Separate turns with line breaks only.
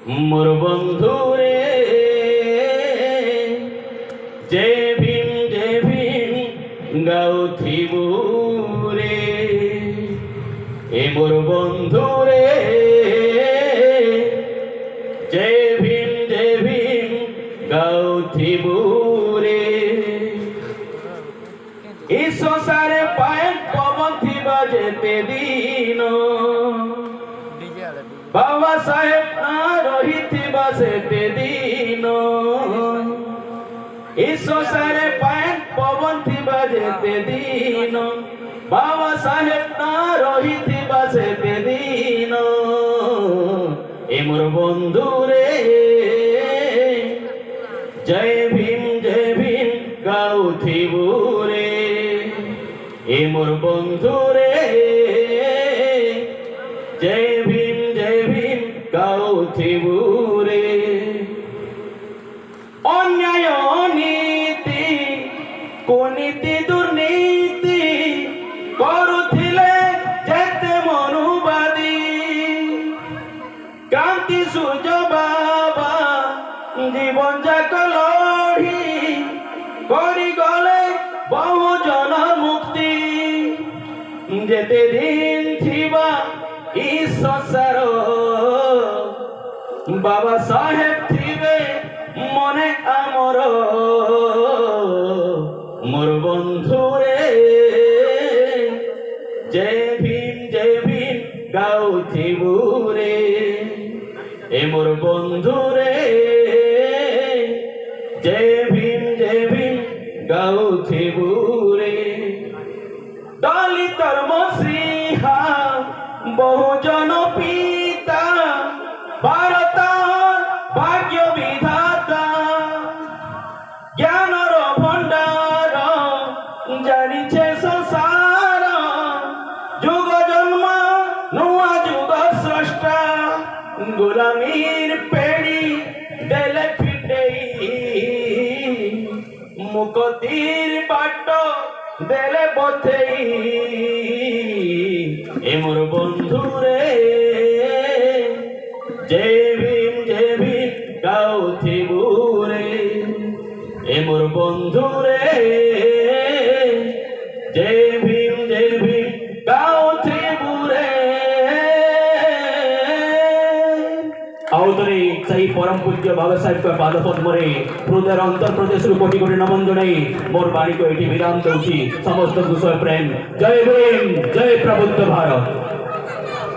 মোর বন্ধু রে জয় ভীম গাউথিবু রে এ মোর বন্ধু রে জয় ভীম গাউথিবু রে এই সংসারে পায়ে পবন থিবা যেতে দিন বাবা সাহেব না রহিথিবা সেতে দিন এই সংসারে পায়ে পবন থিবা যেতে দিন বাবা সাহেব না রহিথিবা সেতে দিন এ মোর বন্ধু রে জয় ভীম গাউথিবু রে এ মোর বন্ধু রে জয় ভীম গাউথিবু রে অন্যায় অনীতি কুনীতি দুর্নীতি করুথিলে যেতে মনুবাদী ক্রান্তি সূর্য বাবা জীবন যাক লড়ি করি গলে বহুজন মুক্তি যেতে দিন থিবা ই সংসার বাবা সাহেব থিবে মনে আমর মোর বন্ধু রে জয় ভীম গাউথিবু রে এ মোর বন্ধু রে জয় ভীম গাউথিবু রে দলিতর মসিহা বহুজন পিতা ভারত ভাগ্য বিধাতা জ্ঞানর ভণ্ডার জানিছে সংসার যুগ জন্ম নূয়া যুগ স্রষ্টা গোলামীর পেড়ি দেলে ফিটেই মুকতির বাট দেলে পথেই এ মোর বন্ধু রে জয় ভীম গাউথিবু রে এ মোর বন্ধু রে জয় ভীম গাউথিবু রে আউতরে সেই পরম পূজ্য বাবা সাহেব পাদ পদ্মরে হৃদয়ের অন্তর প্রদেশের কোটি কোটি নমন জনাই মোর বাণীকে এটি বিরাম দেউছি সমস্ত কুশল প্রেম জয় ভীম জয় প্রবুদ্ধ ভারত।